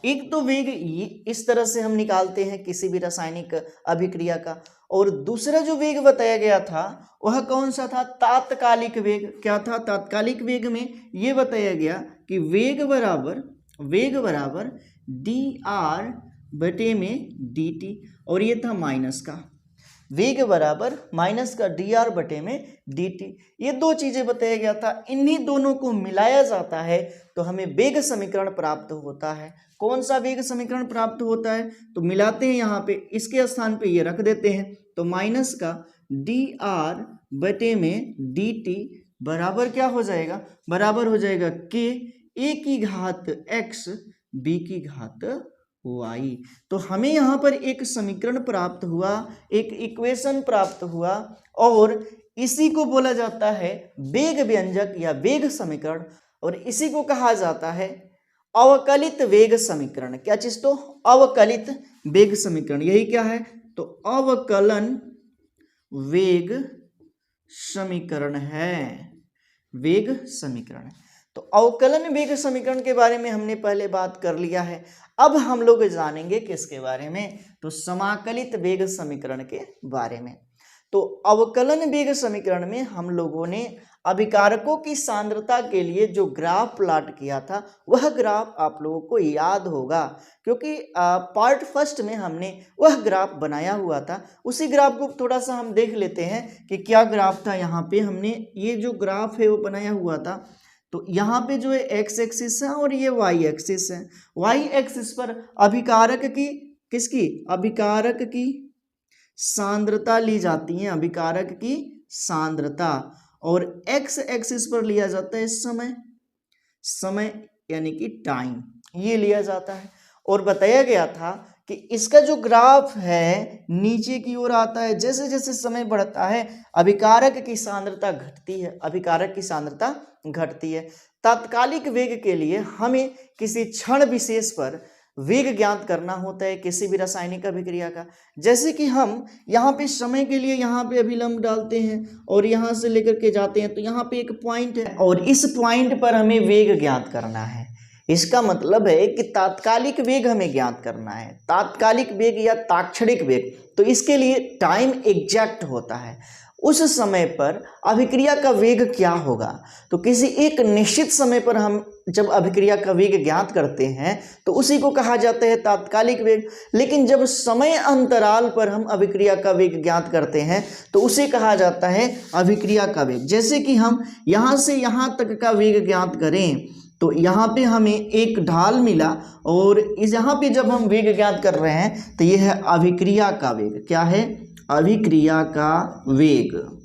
एक तो वेग ये इस तरह से हम निकालते हैं किसी भी रासायनिक अभिक्रिया का, और दूसरा जो वेग बताया गया था वह कौन सा था, तात्कालिक वेग। क्या था, तात्कालिक वेग में ये बताया गया कि वेग बराबर dr बटे में dt, और ये था माइनस का, वेग बराबर माइनस का dr बटे में dt। ये दो चीजें बताया गया था, इन्हीं दोनों को मिलाया जाता है तो हमें वेग समीकरण प्राप्त होता है। कौन सा वेग समीकरण प्राप्त होता है, तो मिलाते हैं यहाँ पे, इसके स्थान पे ये रख देते हैं, तो माइनस का dr बटे में dt बराबर क्या हो जाएगा, बराबर हो जाएगा के a की घात x b की घात y। तो हमें यहाँ पर एक समीकरण प्राप्त हुआ, एक इक्वेशन प्राप्त हुआ, और इसी को बोला जाता है वेग व्यंजक या वेग समीकरण, और इसी को कहा जाता है अवकलित वेग समीकरण। क्या चीज, तो अवकलित वेग समीकरण, यही क्या है, तो अवकलन वेग समीकरण है, वेग समीकरण। तो अवकलन वेग समीकरण के बारे में हमने पहले बात कर लिया है। अब हम लोग जानेंगे किसके बारे में, तो समाकलित वेग समीकरण के बारे में। तो अवकलन वेग समीकरण में हम लोगों ने अभिकारकों की सांद्रता के लिए जो ग्राफ प्लॉट किया था वह ग्राफ आप लोगों को याद होगा, क्योंकि पार्ट फर्स्ट में हमने वह ग्राफ बनाया हुआ था। उसी ग्राफ को थोड़ा सा हम देख लेते हैं कि क्या ग्राफ था। यहाँ पे हमने ये जो ग्राफ है वो बनाया हुआ था, तो यहाँ पे जो है एक्स एक्सिस है और ये वाई एक्सिस है। वाई एक्सिस पर अभिकारक की, किसकी, अभिकारक की सांद्रता ली जाती है, अभिकारक की सांद्रता, और एक्स एक्सिस पर लिया जाता है समय यानी कि टाइम, ये लिया जाता है। और बताया गया था कि इसका जो ग्राफ है नीचे की ओर आता है, जैसे जैसे समय बढ़ता है अभिकारक की सांद्रता घटती है, अभिकारक की सांद्रता घटती है। तात्कालिक वेग के लिए हमें किसी क्षण विशेष पर वेग ज्ञात करना होता है किसी भी रासायनिक अभिक्रिया का। जैसे कि हम यहाँ पे समय के लिए यहाँ पे अभिलंब डालते हैं और यहाँ से लेकर के जाते हैं, तो यहाँ पे एक पॉइंट है और इस पॉइंट पर हमें वेग ज्ञात करना है। इसका मतलब है कि तात्कालिक वेग हमें ज्ञात करना है, तात्कालिक वेग या ताक्षणिक वेग। तो इसके लिए टाइम एग्जैक्ट होता है, उस समय पर अभिक्रिया का वेग क्या होगा। तो किसी एक निश्चित समय पर हम जब अभिक्रिया का वेग ज्ञात करते हैं तो उसी को कहा जाता है तात्कालिक वेग। लेकिन जब समय अंतराल पर हम अभिक्रिया का वेग ज्ञात करते हैं तो उसे कहा जाता है अभिक्रिया का वेग। जैसे कि हम यहाँ से यहाँ तक का वेग ज्ञात करें, तो यहाँ पे हमें एक ढाल मिला और इस यहाँ पे जब हम वेग ज्ञात कर रहे हैं तो यह है अभिक्रिया का वेग। क्या है, अभिक्रिया का वेग।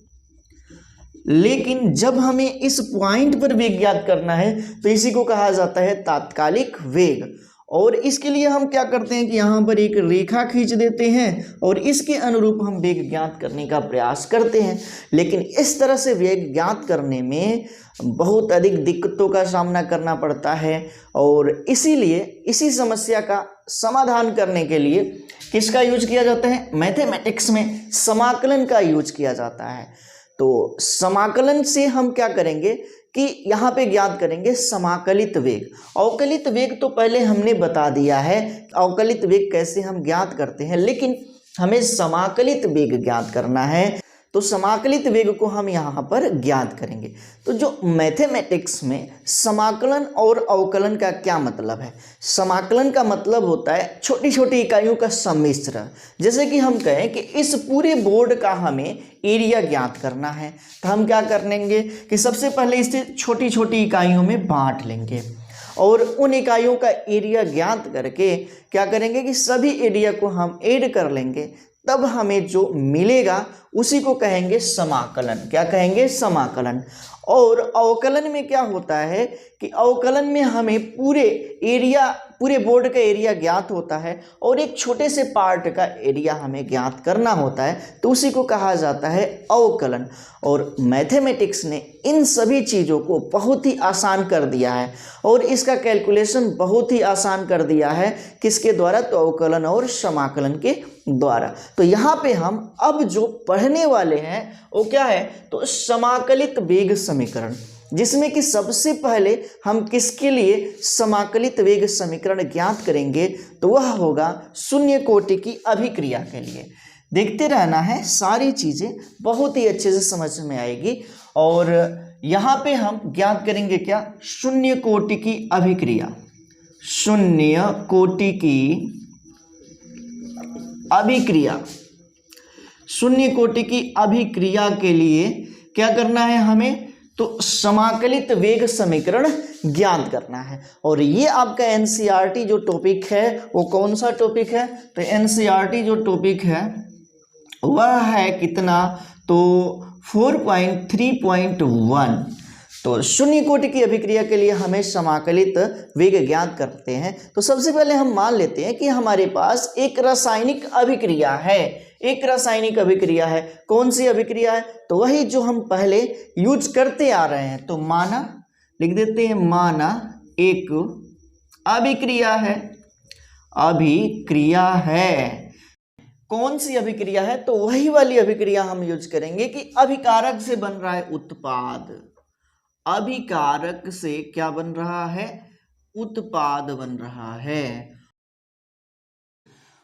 लेकिन जब हमें इस पॉइंट पर वेग ज्ञात करना है तो इसी को कहा जाता है तात्कालिक वेग। और इसके लिए हम क्या करते हैं कि यहाँ पर एक रेखा खींच देते हैं और इसके अनुरूप हम वेग ज्ञात करने का प्रयास करते हैं। लेकिन इस तरह से वेग ज्ञात करने में बहुत अधिक दिक्कतों का सामना करना पड़ता है, और इसीलिए इसी समस्या का समाधान करने के लिए किसका यूज किया जाता है, मैथमेटिक्स में समाकलन का यूज किया जाता है। तो समाकलन से हम क्या करेंगे कि यहाँ पे ज्ञात करेंगे समाकलित वेग। अवकलित वेग तो पहले हमने बता दिया है, अवकलित वेग कैसे हम ज्ञात करते हैं, लेकिन हमें समाकलित वेग ज्ञात करना है, तो समाकलित वेग को हम यहाँ पर ज्ञात करेंगे। तो जो मैथमेटिक्स में समाकलन और अवकलन का क्या मतलब है? समाकलन का मतलब होता है छोटी छोटी इकाइयों का सम्मिश्रण। जैसे कि हम कहें कि इस पूरे बोर्ड का हमें एरिया ज्ञात करना है, तो हम क्या कर लेंगे कि सबसे पहले इसे छोटी छोटी इकाइयों में बांट लेंगे और उन इकाइयों का एरिया ज्ञात करके क्या करेंगे कि सभी एरिया को हम ऐड कर लेंगे, तब हमें जो मिलेगा उसी को कहेंगे समाकलन। क्या कहेंगे? समाकलन। और अवकलन में क्या होता है कि अवकलन में हमें पूरे बोर्ड का एरिया ज्ञात होता है और एक छोटे से पार्ट का एरिया हमें ज्ञात करना होता है, तो उसी को कहा जाता है अवकलन। और मैथमेटिक्स ने इन सभी चीज़ों को बहुत ही आसान कर दिया है और इसका कैलकुलेशन बहुत ही आसान कर दिया है। किसके द्वारा? तो अवकलन और समाकलन के द्वारा। तो यहाँ पे हम अब जो पढ़ने वाले हैं वो क्या है? तो समाकलित वेग समीकरण, जिसमें कि सबसे पहले हम किसके लिए समाकलित वेग समीकरण ज्ञात करेंगे? तो वह होगा शून्य कोटि की अभिक्रिया के लिए। देखते रहना है, सारी चीज़ें बहुत ही अच्छे से समझ में आएगी। और यहाँ पे हम ज्ञात करेंगे क्या? शून्य कोटि की अभिक्रिया। शून्य कोटि की अभिक्रिया, शून्य कोटि की अभिक्रिया के लिए क्या करना है हमें? तो समाकलित वेग समीकरण ज्ञात करना है। और ये आपका एनसीईआरटी जो टॉपिक है वो कौन सा टॉपिक है? तो एनसीईआरटी जो टॉपिक है वह है कितना? तो 4.3.1। तो शून्य कोटि की अभिक्रिया के लिए हमें समाकलित वेग ज्ञात करते हैं। तो सबसे पहले हम मान लेते हैं कि हमारे पास एक रासायनिक अभिक्रिया है। एक रासायनिक अभिक्रिया है। कौन सी अभिक्रिया है? तो वही जो हम पहले यूज करते आ रहे हैं। तो माना, लिख देते हैं, माना एक अभिक्रिया है। अभिक्रिया है। कौन सी अभिक्रिया है? तो वही वाली अभिक्रिया हम यूज करेंगे कि अभिकारक से बन रहा है उत्पाद। अभिकारक से क्या बन रहा है? उत्पाद बन रहा है।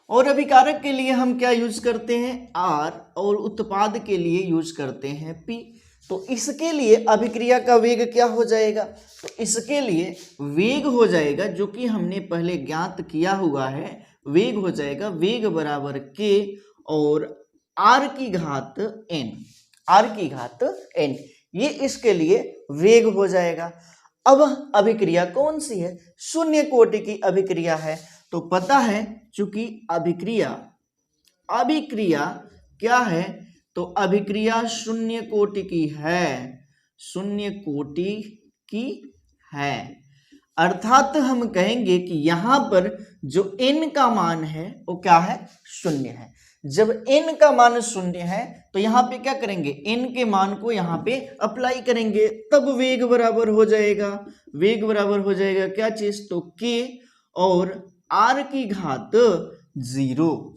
और अभिकारक के लिए हम क्या यूज करते हैं? R, और उत्पाद के लिए यूज करते हैं P। तो इसके लिए अभिक्रिया का वेग क्या हो जाएगा? तो इसके लिए वेग हो जाएगा जो कि हमने पहले ज्ञात किया हुआ है। वेग हो जाएगा वेग बराबर K और R की घात N। R की घात N, ये इसके लिए वेग हो जाएगा। अब अभिक्रिया कौन सी है? शून्य कोटि की अभिक्रिया है। तो पता है चूंकि अभिक्रिया क्या है? तो अभिक्रिया शून्य कोटि की है। शून्य कोटि की है, अर्थात हम कहेंगे कि यहां पर जो n का मान है वो क्या है? शून्य है। जब n का मान शून्य है तो यहाँ पे क्या करेंगे? n के मान को यहाँ पे अप्लाई करेंगे, तब वेग बराबर हो जाएगा। वेग बराबर हो जाएगा क्या चीज? तो k और r की घात 0।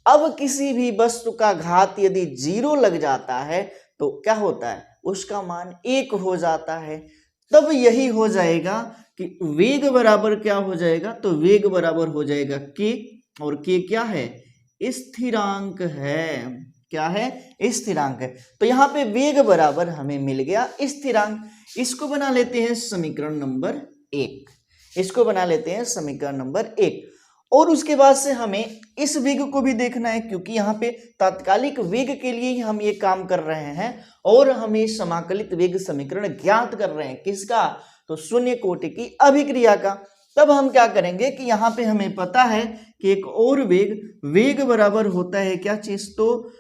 अब किसी भी वस्तु का घात यदि 0 लग जाता है तो क्या होता है? उसका मान 1 हो जाता है। तब यही हो जाएगा कि वेग बराबर क्या हो जाएगा? तो वेग बराबर हो जाएगा k, और k क्या है? स्थिरांक है। क्या है? स्थिरांक है। तो यहाँ पे वेग बराबर हमें मिल गया स्थिरांक। इसको बना लेते हैं समीकरण नंबर 1। इसको बना लेते हैं समीकरण नंबर 1। और उसके बाद से हमें इस वेग को भी देखना है, क्योंकि यहाँ पे तात्कालिक वेग के लिए ही हम ये काम कर रहे हैं और हमें समाकलित वेग समीकरण ज्ञात कर रहे हैं। किसका? तो शून्य कोटि की अभिक्रिया का। तब हम क्या करेंगे कि यहाँ पे हमें पता है कि एक और वेग बराबर होता है क्या चीज? तो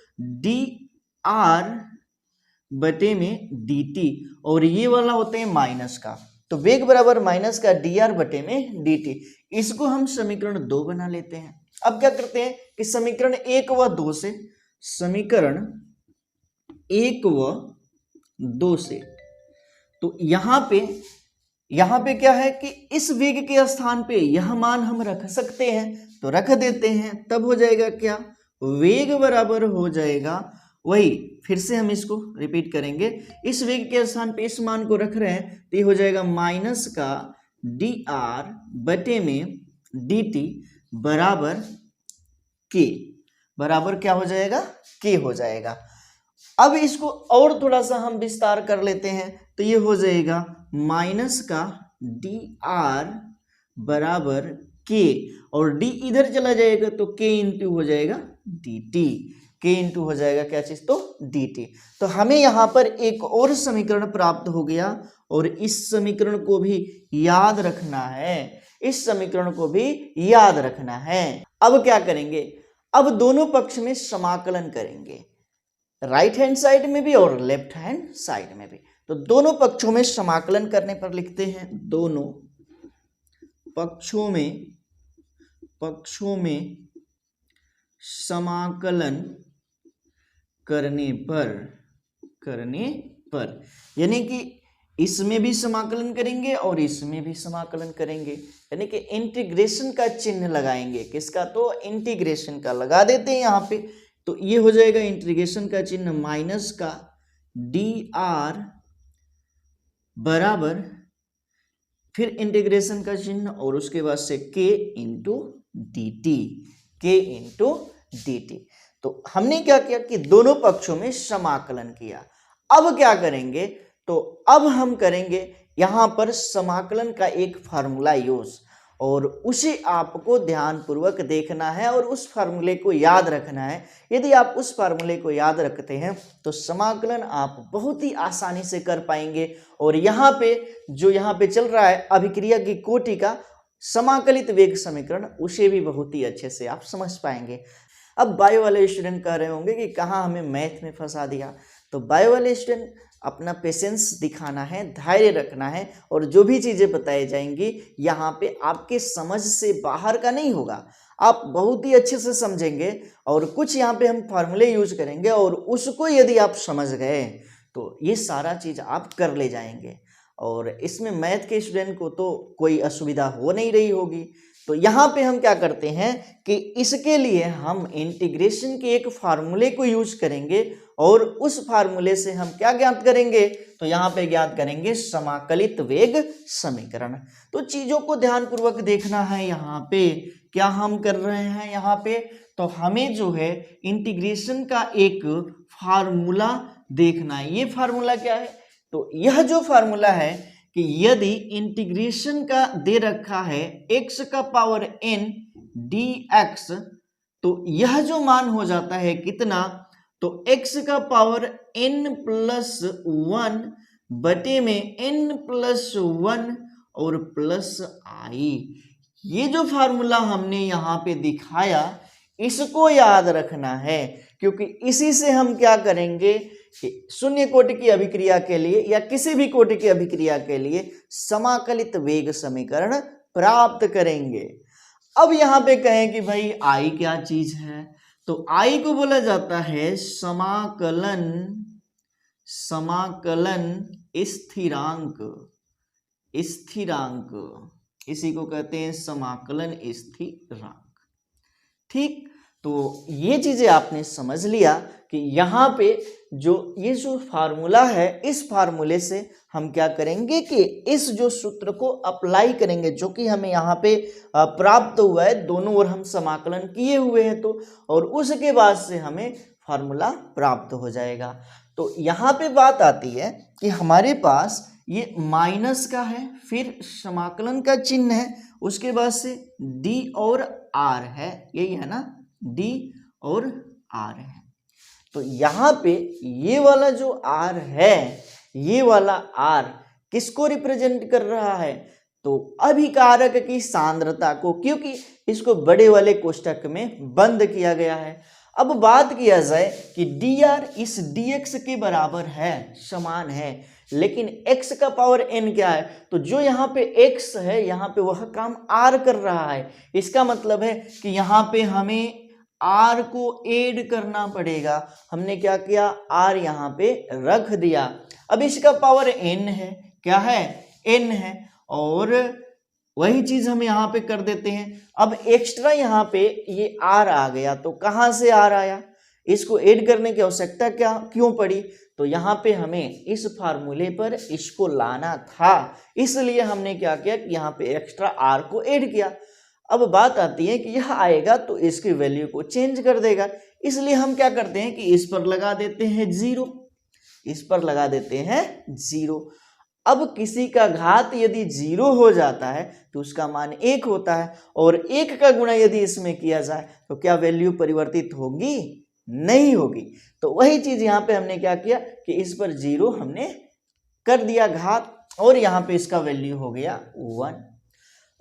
dr बटे में dt, और ये वाला होते हैं माइनस का। तो वेग बराबर माइनस का dr बटे में dt। इसको हम समीकरण 2 बना लेते हैं। अब क्या करते हैं कि समीकरण 1 व 2 से, समीकरण 1 व 2 से, तो यहाँ पे क्या है कि इस वेग के स्थान पे यह मान हम रख सकते हैं, तो रख देते हैं। तब हो जाएगा क्या? वेग बराबर हो जाएगा वही, फिर से हम इसको रिपीट करेंगे। इस वेग के स्थान पे इस मान को रख रहे हैं तो ये हो जाएगा माइनस का dr बटे में dt बराबर k। बराबर क्या हो जाएगा, के हो जाएगा। अब इसको और थोड़ा सा हम विस्तार कर लेते हैं तो ये हो जाएगा माइनस का डी आर बराबर के, और डी इधर चला जाएगा तो के इंटू हो जाएगा डी टी, के इंटू हो जाएगा क्या चीज, तो डी टी। तो हमें यहाँ पर एक और समीकरण प्राप्त हो गया, और इस समीकरण को भी याद रखना है, इस समीकरण को भी याद रखना है। अब क्या करेंगे, अब दोनों पक्ष में समाकलन करेंगे, राइट हैंड साइड में भी और लेफ्ट हैंड साइड में भी। तो दोनों पक्षों में समाकलन करने पर लिखते हैं, दोनों पक्षों में समाकलन करने पर यानी कि इसमें भी समाकलन करेंगे और इसमें भी समाकलन करेंगे, यानी कि इंटीग्रेशन का चिन्ह लगाएंगे। किसका, तो इंटीग्रेशन का लगा देते हैं यहाँ पे। तो ये हो जाएगा इंटीग्रेशन का चिन्ह माइनस का डी आर बराबर फिर इंटीग्रेशन का चिन्ह और उसके बाद से के इंटू डी टी, के इंटू डी टी। तो हमने क्या किया कि दोनों पक्षों में समाकलन किया। अब क्या करेंगे, तो अब हम करेंगे यहां पर समाकलन का एक फार्मूला यूज, और उसे आपको ध्यानपूर्वक देखना है और उस फार्मूले को याद रखना है। यदि आप उस फार्मूले को याद रखते हैं तो समाकलन आप बहुत ही आसानी से कर पाएंगे। और यहाँ पे जो यहाँ पे चल रहा है अभिक्रिया की कोटि का समाकलित वेग समीकरण, उसे भी बहुत ही अच्छे से आप समझ पाएंगे। अब बायो वाले स्टूडेंट कह रहे होंगे कि कहाँ हमें मैथ में फंसा दिया। तो बायो वाले स्टूडेंट अपना पेशेंस दिखाना है, धैर्य रखना है, और जो भी चीज़ें बताई जाएंगी यहाँ पे आपके समझ से बाहर का नहीं होगा, आप बहुत ही अच्छे से समझेंगे। और कुछ यहाँ पे हम फार्मूले यूज करेंगे और उसको यदि आप समझ गए तो ये सारा चीज़ आप कर ले जाएंगे, और इसमें मैथ के स्टूडेंट को तो कोई असुविधा हो नहीं रही होगी। तो यहाँ पे हम क्या करते हैं कि इसके लिए हम इंटीग्रेशन के एक फार्मूले को यूज करेंगे, और उस फार्मूले से हम क्या ज्ञात करेंगे, तो यहाँ पे ज्ञात करेंगे समाकलित वेग समीकरण। तो चीजों को ध्यानपूर्वक देखना है। यहाँ पे क्या हम कर रहे हैं, यहाँ पे तो हमें जो है इंटीग्रेशन का एक फार्मूला देखना है। ये फार्मूला क्या है, तो यह जो फार्मूला है कि यदि इंटीग्रेशन का दे रखा है x का पावर n dx, तो यह जो मान हो जाता है कितना, तो x का पावर n प्लस 1 बटे में n प्लस 1 और प्लस i। ये जो फार्मूला हमने यहाँ पे दिखाया इसको याद रखना है, क्योंकि इसी से हम क्या करेंगे कि शून्य कोटि की अभिक्रिया के लिए या किसी भी कोटि की अभिक्रिया के लिए समाकलित वेग समीकरण प्राप्त करेंगे। अब यहाँ पे कहें कि भाई आई क्या चीज है, तो आई को बोला जाता है समाकलन स्थिरांक, इसी को कहते हैं समाकलन स्थिरांक। ठीक, तो ये चीजें आपने समझ लिया कि यहाँ पे ये जो फार्मूला है, इस फार्मूले से हम क्या करेंगे कि इस जो सूत्र को अप्लाई करेंगे जो कि हमें यहाँ पे प्राप्त हुआ है, दोनों ओर हम समाकलन किए हुए हैं तो, और उसके बाद से हमें फार्मूला प्राप्त हो जाएगा। तो यहाँ पे बात आती है कि हमारे पास ये माइनस का है, फिर समाकलन का चिन्ह है, उसके बाद से d और r है, यही है ना, d और r है। तो यहाँ पे ये वाला जो r है, ये वाला r किसको रिप्रेजेंट कर रहा है, तो अभिकारक की सांद्रता को, क्योंकि इसको बड़े वाले कोष्टक में बंद किया गया है। अब बात किया जाए कि dr इस dx के बराबर है, समान है, लेकिन x का पावर n क्या है, तो जो यहाँ पे x है यहाँ पे वह काम r कर रहा है। इसका मतलब है कि यहाँ पे हमें r को ऐड करना पड़ेगा। हमने क्या किया, r यहाँ पे रख दिया। अब इसका पावर n है, क्या है, n है, और वही चीज हम यहाँ पे कर देते हैं। अब एक्स्ट्रा यहाँ पे ये r आ गया, तो कहाँ से r आया, इसको ऐड करने की आवश्यकता क्यों पड़ी, तो यहाँ पे हमें इस फार्मूले पर इसको लाना था, इसलिए हमने क्या किया कि यहाँ पे एक्स्ट्रा r को ऐड किया। अब बात आती है कि यह आएगा तो इसकी वैल्यू को चेंज कर देगा, इसलिए हम क्या करते हैं कि इस पर लगा देते हैं 0, इस पर लगा देते हैं 0। अब किसी का घात यदि 0 हो जाता है तो उसका मान 1 होता है, और 1 का गुणा यदि इसमें किया जाए तो क्या वैल्यू परिवर्तित होगी? नहीं होगी। तो वही चीज यहाँ पे हमने क्या किया कि इस पर 0 हमने कर दिया घात, और यहाँ पे इसका वैल्यू हो गया 1।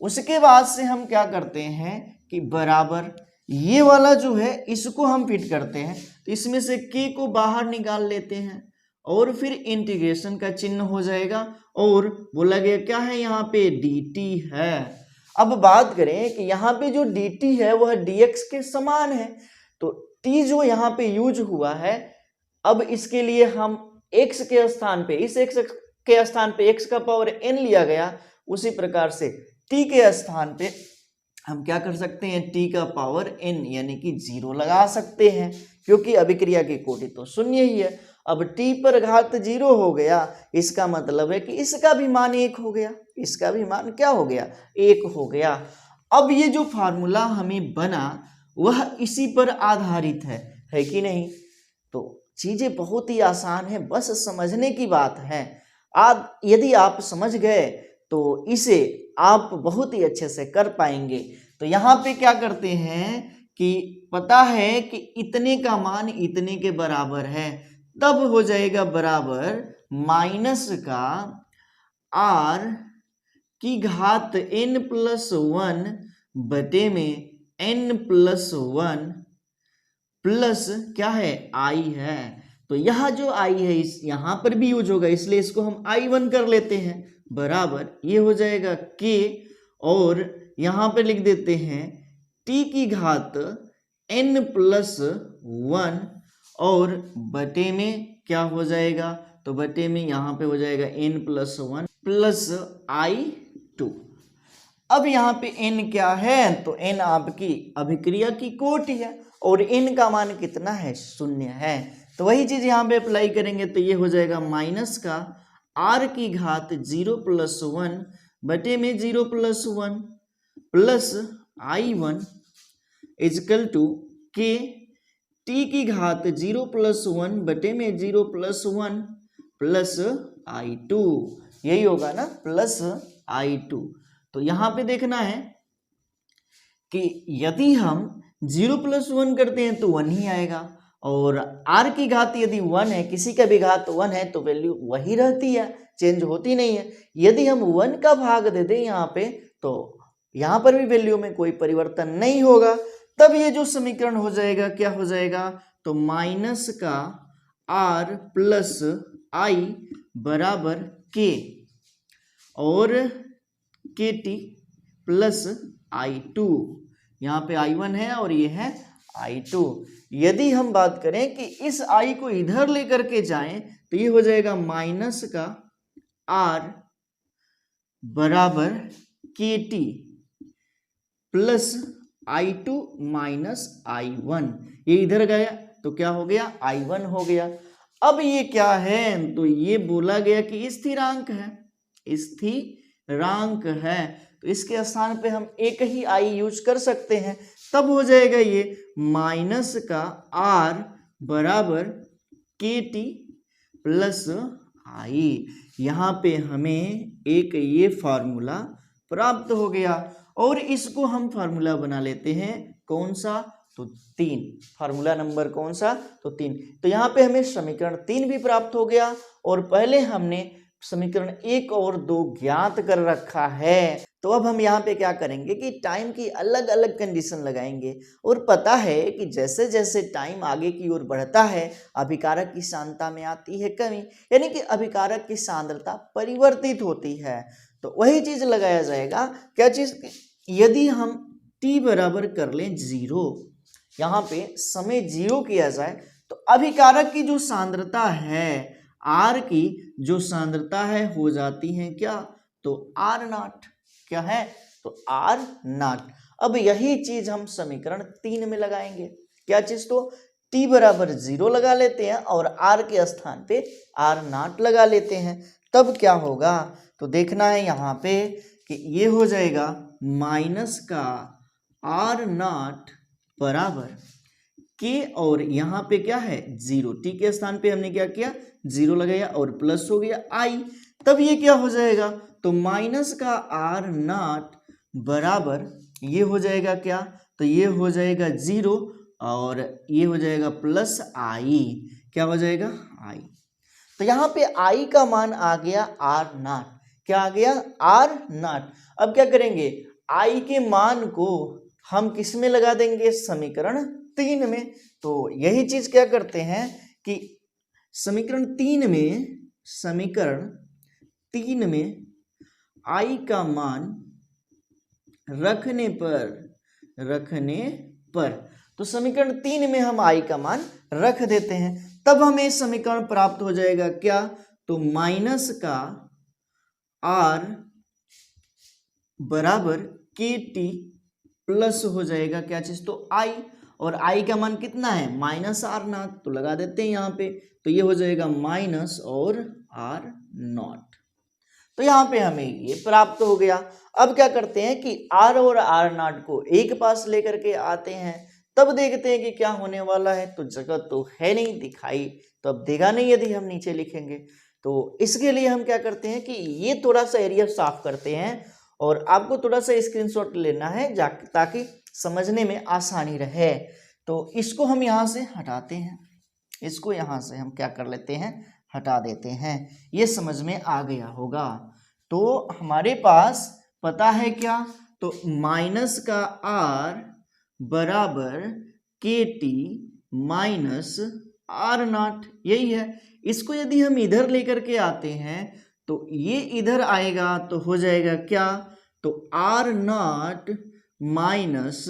उसके बाद से हम क्या करते हैं कि बराबर ये वाला जो है इसको हम फिट करते हैं, तो इसमें से k को बाहर निकाल लेते हैं और फिर इंटीग्रेशन का चिन्ह हो जाएगा, और बोला गया क्या है यहाँ पे dt है। अब बात करें कि यहाँ पे जो dt है वह dx के समान है, तो t जो यहाँ पे यूज हुआ है, अब इसके लिए हम x के स्थान पे, इस x के स्थान पे x का पावर n लिया गया, उसी प्रकार से t के स्थान पे हम क्या कर सकते हैं, t का पावर n यानी कि 0 लगा सकते हैं, क्योंकि अभिक्रिया की कोटि तो शून्य ही है। अब t पर घात 0 हो गया, इसका मतलब है कि इसका भी मान 1 हो गया, इसका भी मान क्या हो गया, 1 हो गया। अब ये जो फार्मूला हमें बना वह इसी पर आधारित है कि नहीं? तो चीजें बहुत ही आसान है, बस समझने की बात है। यदि आप समझ गए तो इसे आप बहुत ही अच्छे से कर पाएंगे। तो यहाँ पे क्या करते हैं कि पता है कि इतने का मान इतने के बराबर है, तब हो जाएगा बराबर माइनस का r की घात n+1 बटे में n+1 प्लस क्या है i है। तो यह जो i है इस यहाँ पर भी यूज होगा, इसलिए इसको हम i1 कर लेते हैं, बराबर ये हो जाएगा k, और यहाँ पे लिख देते हैं t की घात n+1 और बटे में क्या हो जाएगा, तो बटे में यहाँ पे हो जाएगा n+1 प्लस i2। अब यहाँ पे n क्या है, तो n आपकी अभिक्रिया की कोटि है, और n का मान कितना है, 0 है। तो वही चीज यहाँ पे अप्लाई करेंगे, तो ये हो जाएगा माइनस का r की घात 0+1 बटे में 0+1 plus i1 is equal to k t की घात 0+1 बटे में 0+1 प्लस i2, यही होगा ना, प्लस i2। तो यहाँ पे देखना है कि यदि हम 0+1 करते हैं तो 1 ही आएगा, और r की घात यदि 1 है, किसी का भी घात 1 है तो वैल्यू वही रहती है, चेंज होती नहीं है। यदि हम 1 का भाग दे दें यहाँ पे, तो यहाँ पर भी वैल्यू में कोई परिवर्तन नहीं होगा। तब ये जो समीकरण हो जाएगा क्या हो जाएगा, तो माइनस का r प्लस i बराबर k और kt प्लस i2। यहाँ पे i1 है और ये है i2। यदि हम बात करें कि इस i को इधर लेकर के जाएं तो ये हो जाएगा माइनस का r बराबर kt plus i2 minus i1, ये इधर गया तो क्या हो गया, i1 हो गया। अब ये क्या है, तो ये बोला गया कि स्थिरांक है, स्थिरांक है, तो इसके स्थान पे हम एक ही i यूज कर सकते हैं। तब हो जाएगा ये माइनस का r बराबर kt प्लस i। यहाँ पे हमें एक ये फार्मूला प्राप्त हो गया, और इसको हम फार्मूला बना लेते हैं, कौन सा, तो 3। फार्मूला नंबर कौन सा, तो 3। तो यहाँ पे हमें समीकरण 3 भी प्राप्त हो गया, और पहले हमने समीकरण 1 और 2 ज्ञात कर रखा है। तो अब हम यहाँ पे क्या करेंगे कि टाइम की अलग अलग कंडीशन लगाएंगे, और पता है कि जैसे जैसे टाइम आगे की ओर बढ़ता है अभिकारक की सांद्रता में आती है कमी, यानी कि अभिकारक की सांद्रता परिवर्तित होती है। तो वही चीज लगाया जाएगा, क्या चीज, यदि हम t बराबर कर लें 0, यहाँ पे समय 0 किया जाए, तो अभिकारक की जो सांद्रता है, r की जो सांद्रता है हो जाती है क्या, तो r0, क्या है, तो r0। अब यही चीज हम समीकरण 3 में लगाएंगे, क्या चीज, तो t बराबर 0 लगा लेते हैं और r के स्थान पे r0 लगा लेते हैं। तब क्या होगा, तो देखना है यहाँ पे कि ये हो जाएगा माइनस का आर नॉट बराबर के, और यहाँ पे क्या है 0, टी के स्थान पे हमने क्या किया 0 लगाया और प्लस हो गया आई, तब ये क्या हो जाएगा, तो माइनस का आर नॉट बराबर ये हो जाएगा क्या, तो ये हो जाएगा 0 और ये हो जाएगा प्लस आई, क्या हो जाएगा आई। तो यहाँ पे आई का मान आ गया आर नॉट, क्या आ गया आर नॉट। अब क्या करेंगे, आई के मान को हम किस में लगा देंगे, समीकरण 3 में। तो यही चीज क्या करते हैं कि समीकरण 3 में आई का मान रखने पर तो समीकरण 3 में हम आई का मान रख देते हैं, तब हमें समीकरण प्राप्त हो जाएगा क्या, तो माइनस का आर बराबर के टी प्लस हो जाएगा क्या चीज, तो आई, और आई का मान कितना है माइनस आर नॉट, तो लगा देते हैं यहाँ पे, तो ये हो जाएगा माइनस और आर नॉट। तो यहाँ पे हमें ये प्राप्त हो गया। अब क्या करते हैं कि आर और आर नॉट को एक पास लेकर के आते हैं, तब देखते हैं कि क्या होने वाला है। तो जगह तो है नहीं दिखाई, तो अब देगा नहीं यदि हम नीचे लिखेंगे। तो इसके लिए हम क्या करते हैं कि ये थोड़ा सा एरिया साफ करते हैं, और आपको थोड़ा सा स्क्रीनशॉट लेना है ताकि समझने में आसानी रहे। तो इसको हम यहाँ से हटाते हैं, इसको यहाँ से हम क्या कर लेते हैं, हटा देते हैं। ये समझ में आ गया होगा। तो हमारे पास पता है क्या, तो माइनस का आर बराबर के टी माइनस आर नॉट, यही है। इसको यदि हम इधर लेकर के आते हैं तो ये इधर आएगा, तो हो जाएगा क्या, तो आर नॉट माइनस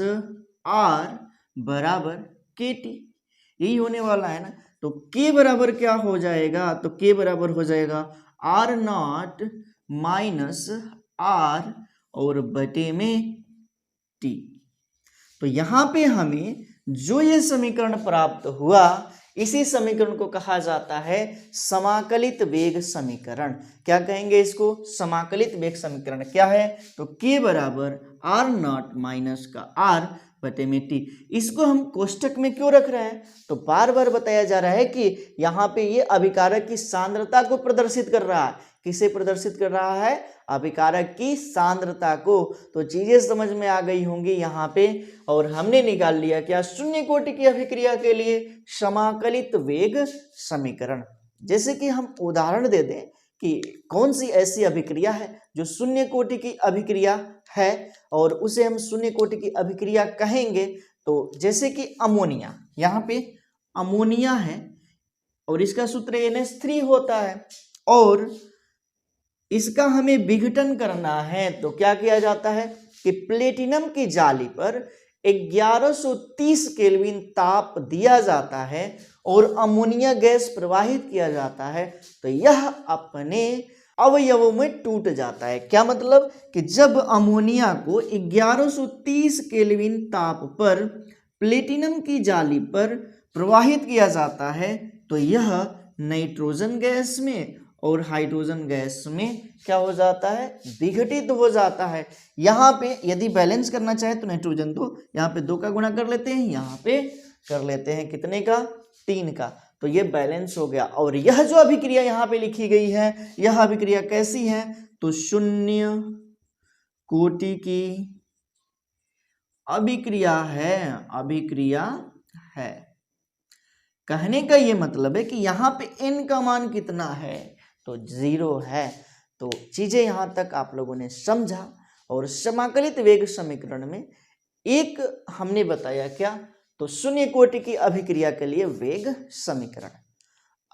आर बराबर के टी, यही होने वाला है ना। तो के बराबर क्या हो जाएगा, तो के बराबर हो जाएगा आर नॉट माइनस आर और बटे में टी। तो यहाँ पे हमें जो ये समीकरण प्राप्त हुआ, इसी समीकरण को कहा जाता है समाकलित वेग समीकरण। क्या कहेंगे इसको, समाकलित वेग समीकरण। क्या है, तो के बराबर आर नॉट माइनस का आर बटे में टी। इसको हम कोष्टक में क्यों रख रहे हैं, तो बार बार बताया जा रहा है कि यहाँ पे ये अभिकारक की सांद्रता को प्रदर्शित कर रहा है। किसे प्रदर्शित कर रहा है, अभिकारक की सांद्रता को। तो चीजें समझ में आ गई होंगी यहाँ पे। और हमने निकाल लिया क्या, शून्य कोटि की अभिक्रिया के लिए समाकलित वेग समीकरण। जैसे कि हम उदाहरण दे दें कि कौन सी ऐसी अभिक्रिया है जो शून्य कोटि की अभिक्रिया है, और उसे हम शून्य कोटि की अभिक्रिया कहेंगे। तो जैसे कि अमोनिया, यहाँ पे अमोनिया है और इसका सूत्र NH3 होता है, और इसका हमें विघटन करना है। तो क्या किया जाता है कि प्लेटिनम की जाली पर 1130 केल्विन ताप दिया जाता है और अमोनिया गैस प्रवाहित किया जाता है। तो यह अपने अवयवों में टूट जाता है। क्या मतलब कि जब अमोनिया को 1130 केल्विन ताप पर प्लेटिनम की जाली पर प्रवाहित किया जाता है, तो यह नाइट्रोजन गैस में और हाइड्रोजन गैस में क्या हो जाता है, विघटित हो जाता है। यहाँ पे यदि बैलेंस करना चाहे तो नाइट्रोजन तो यहाँ पे 2 का गुणा कर लेते हैं, यहाँ पे कर लेते हैं कितने का, 3 का। तो ये बैलेंस हो गया। और यह जो अभिक्रिया यहाँ पे लिखी गई है, यह अभिक्रिया कैसी है, तो शून्य कोटि की अभिक्रिया है। कहने का ये मतलब है कि यहाँ पे n का मान कितना है, तो 0 है। तो चीजें यहाँ तक आप लोगों ने समझा। और समाकलित वेग समीकरण में एक हमने बताया क्या, तो शून्य कोटि की अभिक्रिया के लिए वेग समीकरण।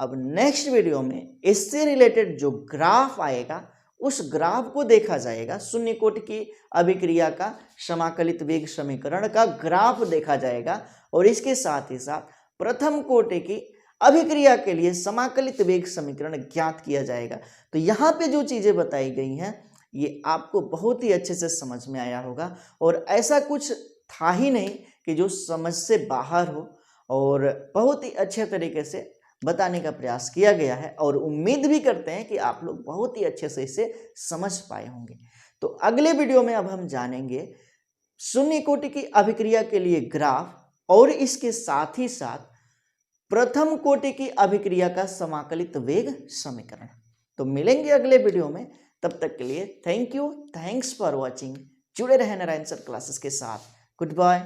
अब नेक्स्ट वीडियो में इससे रिलेटेड जो ग्राफ आएगा, उस ग्राफ को देखा जाएगा। शून्य कोटि की अभिक्रिया का समाकलित वेग समीकरण का ग्राफ देखा जाएगा, और इसके साथ ही साथ प्रथम कोटि की अभिक्रिया के लिए समाकलित वेग समीकरण ज्ञात किया जाएगा। तो यहाँ पे जो चीजें बताई गई हैं, ये आपको बहुत ही अच्छे से समझ में आया होगा। और ऐसा कुछ था ही नहीं कि जो समझ से बाहर हो, और बहुत ही अच्छे तरीके से बताने का प्रयास किया गया है। और उम्मीद भी करते हैं कि आप लोग बहुत ही अच्छे से इसे समझ पाए होंगे। तो अगले वीडियो में अब हम जानेंगे शून्य कोटि की अभिक्रिया के लिए ग्राफ और इसके साथ ही साथ प्रथम कोटि की अभिक्रिया का समाकलित वेग समीकरण। तो मिलेंगे अगले वीडियो में, तब तक के लिए thank you, thanks for watching. जुड़े रहें नारायण सर क्लासेस के साथ। Good bye.